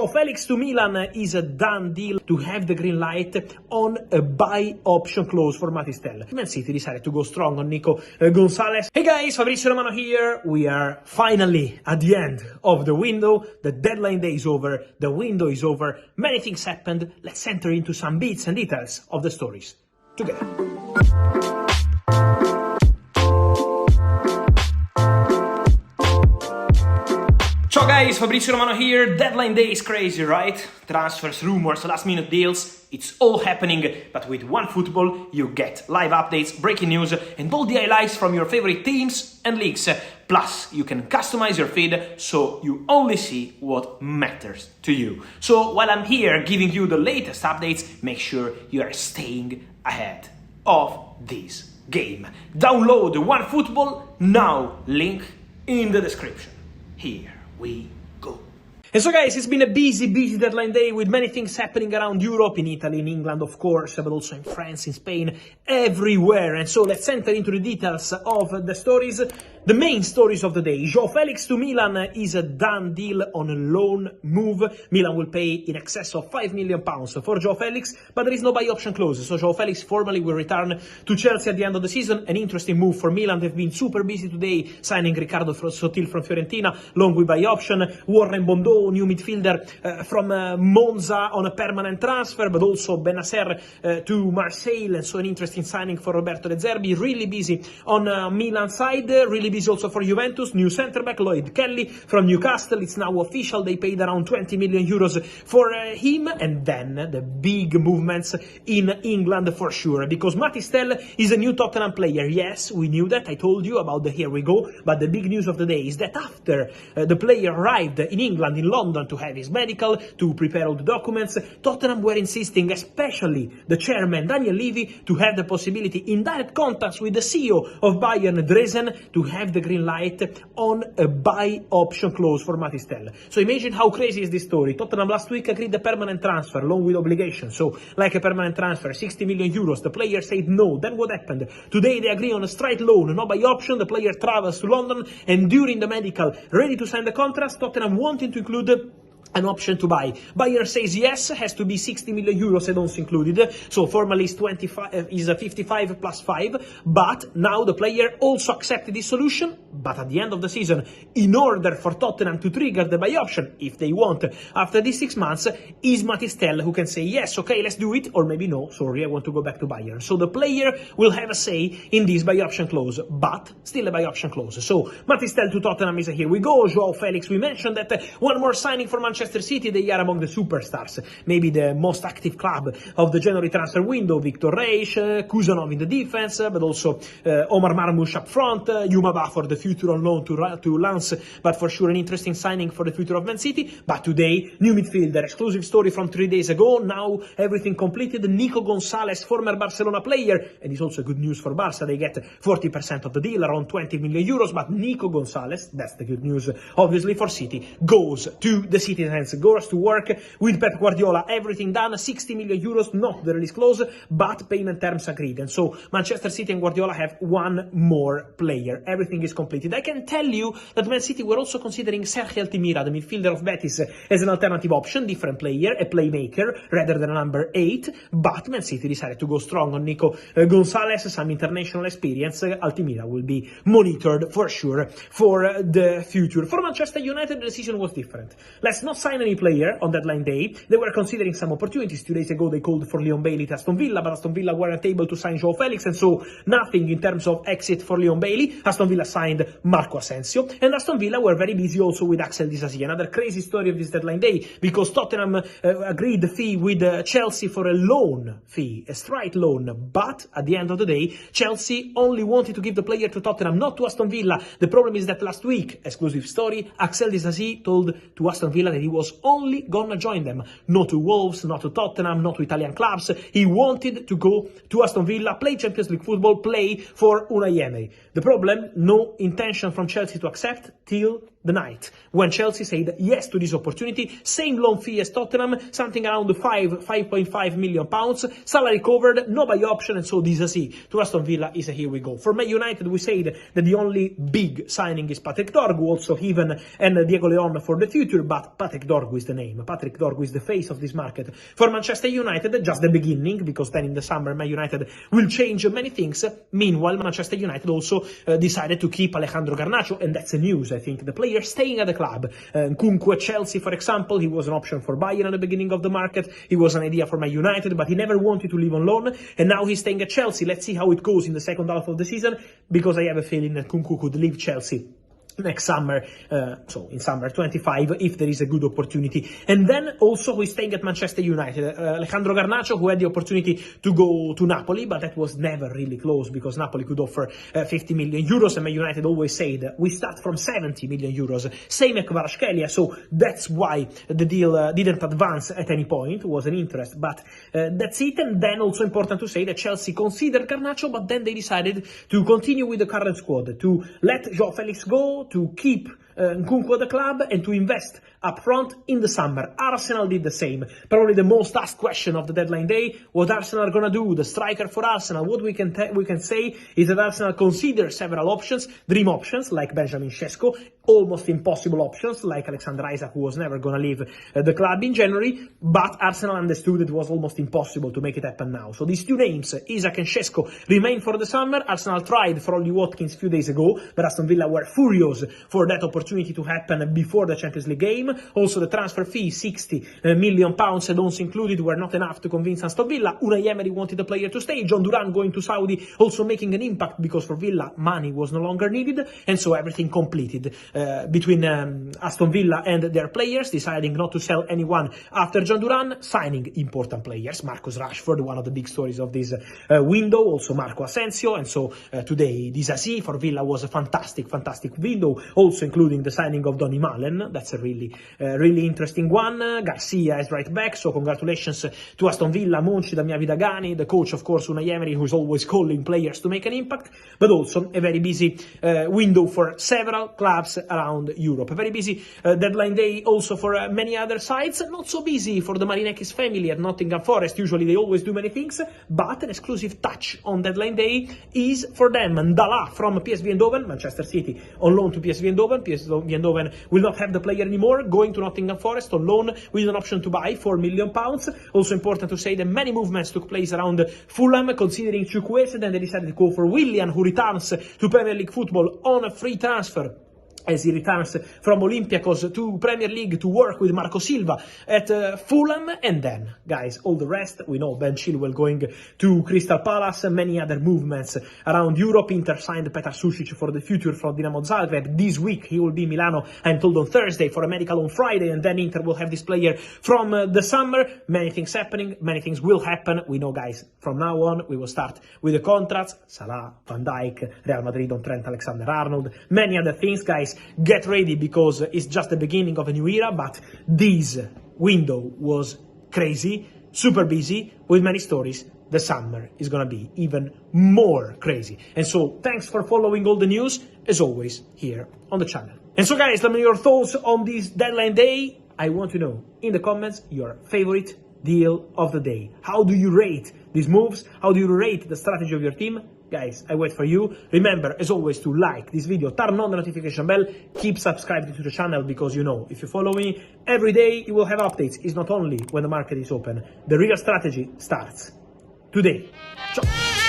João Felix to Milan is a done deal to have the green light on a buy option clause for Matistel. Man City decided to go strong on Nico Gonzalez. Hey guys, Fabrizio Romano here. We are finally at the end of the window. The deadline day is over. The window is over. Many things happened. Let's enter into some bits and details of the stories together. Ciao guys, Fabrizio Romano here. Deadline day is crazy, right? Transfers, rumors, last minute deals, it's all happening, but with OneFootball you get live updates, breaking news and all the highlights from your favorite teams and leagues. Plus, you can customize your feed so you only see what matters to you. So while I'm here giving you the latest updates, make sure you are staying ahead of this game. Download OneFootball now, link in the description. Here we go. And so guys, it's been a busy deadline day with many things happening around Europe, in Italy, in England of course, but also in France, in Spain, everywhere. And so let's enter into the details of the stories. The main stories of the day. João Felix to Milan is a done deal on a loan move. Milan will pay in excess of £5 million for João Felix, but there is no buy option clause. So João Felix formally will return to Chelsea at the end of the season. An interesting move for Milan. They've been super busy today, signing Riccardo Sottil from Fiorentina, long with buy option. Warren Bondo, new midfielder from Monza on a permanent transfer, but also Benacer to Marseille. And so an interesting signing for Roberto De Zerbi. Really busy on Milan side. Really busy also for Juventus. New centre-back Lloyd Kelly from Newcastle. It's now official. They paid around 20 million euros for him. And then the big movements in England for sure, because Matistel is a new Tottenham player. Yes, we knew that. I told you about the here we go. But the big news of the day is that after the player arrived in England, in London, to have his medical, to prepare all the documents, Tottenham were insisting, especially the chairman Daniel Levy, to have the possibility in direct contacts with the CEO of Bayern, Dresden, to have the green light on a buy option clause for Matistel. So imagine how crazy is this story. Tottenham last week agreed a permanent transfer, loan with obligation. So like a permanent transfer, 60 million euros. The player said no. Then what happened? Today they agree on a straight loan, no buy option. The player travels to London, and during the medical, ready to sign the contract, Tottenham wanting to include an option to buy. Bayern says yes, has to be 60 million euros add-ons included. So formally is 55 plus 5, but now the player also accepted this solution. But at the end of the season, in order for Tottenham to trigger the buy option, if they want, after these 6 months, is Matistel who can say yes, okay, let's do it, or maybe no, sorry, I want to go back to Bayern. So the player will have a say in this buy option clause, but still a buy option clause. So Matistel to Tottenham is a here we go. João Felix, we mentioned that one more signing for Manchester City. They are among the superstars, maybe the most active club of the January transfer window. Victor Reis, Kuzanov in the defense, but also Omar Marmoush up front, Yumaba for the future on loan to Lens, but for sure an interesting signing for the future of Man City. But today, new midfielder, exclusive story from 3 days ago, now everything completed. Nico Gonzalez, former Barcelona player, and it's also good news for Barca. They get 40% of the deal, around 20 million euros, but Nico Gonzalez, that's the good news obviously for City, goes to the citizens, goes to work with Pep Guardiola. Everything done, 60 million euros, not the release clause, but payment terms agreed. And so Manchester City and Guardiola have one more player. Everything is completed. I can tell you that Man City were also considering Sergio Altimira, the midfielder of Betis, as an alternative option, different player, a playmaker, rather than a number 8, but Man City decided to go strong on Nico Gonzalez, some international experience. Altimira will be monitored for sure for the future. For Manchester United, the decision was different. Let's not sign any player on deadline day. They were considering some opportunities. 2 days ago they called for Leon Bailey to Aston Villa, but Aston Villa weren't able to sign João Felix, and so nothing in terms of exit for Leon Bailey. Aston Villa signed Marco Asensio, and Aston Villa were very busy also with Axel Disasi. Another crazy story of this deadline day, because Tottenham agreed the fee with Chelsea for a loan fee, a straight loan, but at the end of the day, Chelsea only wanted to give the player to Tottenham, not to Aston Villa. The problem is that last week, exclusive story, Axel Disasi told to Aston Villa that he was only gonna join them, not to Wolves, not to Tottenham, not to Italian clubs. He wanted to go to Aston Villa, play Champions League football, play for Unai Emery. The problem, no intention from Chelsea to accept till the night, when Chelsea said yes to this opportunity, same loan fee as Tottenham, something around 5.5 million pounds, salary covered, no buy option, and so this is a to Aston Villa is a here we go. For Man United, we said that the only big signing is Patrick Dorgu, also even and Diego Leon for the future, but Patrick Dorgu is the name. Patrick Dorgu is the face of this market. For Manchester United, just the beginning, because then in the summer Man United will change many things. Meanwhile, Manchester United also decided to keep Alejandro Garnacho, and that's the news. I think the player staying at the club. Nkunku at Chelsea, for example, he was an option for Bayern at the beginning of the market. He was an idea for Man United, but he never wanted to leave on loan, and now he's staying at Chelsea. Let's see how it goes in the second half of the season, because I have a feeling that Nkunku could leave Chelsea next summer, so in summer 25, if there is a good opportunity. And then also we're staying at Manchester United. Alejandro Garnacho, who had the opportunity to go to Napoli, but that was never really close because Napoli could offer 50 million euros, and Man United always said we start from 70 million euros. Same as Kvaratskhelia, so that's why the deal didn't advance at any point. It was an interest, but that's it. And then also important to say that Chelsea considered Garnacho, but then they decided to continue with the current squad, to let João Felix go, to keep Nkunku at the club, and to invest up front in the summer. Arsenal did the same. Probably the most asked question of the deadline day: what Arsenal are gonna do? The striker for Arsenal. What we can say is that Arsenal considers several options, dream options like Benjamin Sesko, almost impossible options like Alexander Isak, who was never gonna leave the club in January. But Arsenal understood it was almost impossible to make it happen now. So these two names, Isak and Sesko, remain for the summer. Arsenal tried for Ollie Watkins a few days ago, but Aston Villa were furious for that opportunity to happen before the Champions League game. Also, the transfer fee, 60 million pounds add-ons included, were not enough to convince Aston Villa. Unai Emery wanted the player to stay. John Duran going to Saudi, also making an impact, because for Villa, money was no longer needed. And so everything completed between Aston Villa and their players, deciding not to sell anyone after John Duran, signing important players. Marcus Rashford, one of the big stories of this window, also Marco Asensio. And so today, Disasi for Villa was a fantastic window, also including the signing of Donny Malen. That's a really interesting one. Garcia is right back, so congratulations to Aston Villa, Monchi, Damia Vidagani, the coach, of course, Unai Emery, who's always calling players to make an impact, but also a very busy window for several clubs around Europe. A very busy deadline day also for many other sides. Not so busy for the Marinakis family at Nottingham Forest. Usually they always do many things, but an exclusive touch on deadline day is for them. Ndala from PSV Eindhoven, Manchester City, on loan to PSV Eindhoven. PSV Eindhoven will not have the player anymore, going to Nottingham Forest on loan with an option to buy £4 million. Also important to say that many movements took place around Fulham, considering Chukwueze. Then they decided to go for Willian, who returns to Premier League football on a free transfer, as he returns from Olympiacos to Premier League to work with Marco Silva at Fulham. And then, guys, all the rest, we know Ben Chilwell going to Crystal Palace, and many other movements around Europe. Inter signed Petar Sušić for the future from Dinamo Zagreb. This week, he will be in Milano, I'm told, on Thursday for a medical on Friday, and then Inter will have this player from the summer. Many things happening, many things will happen. We know, guys, from now on, we will start with the contracts. Salah, Van Dijk, Real Madrid on Trent Alexander-Arnold, many other things, guys. Get ready, because it's just the beginning of a new era, but this window was crazy, super busy, with many stories. The summer is gonna be even more crazy. And so, thanks for following all the news, as always, here on the channel. And so, guys, let me know your thoughts on this deadline day. I want to know in the comments your favorite deal of the day. How do you rate these moves? How do you rate the strategy of your team? Guys, I wait for you. Remember, as always, to like this video, turn on the notification bell, keep subscribed to the channel, because you know, if you follow me every day, you will have updates. It's not only when the market is open. The real strategy starts today. Ciao!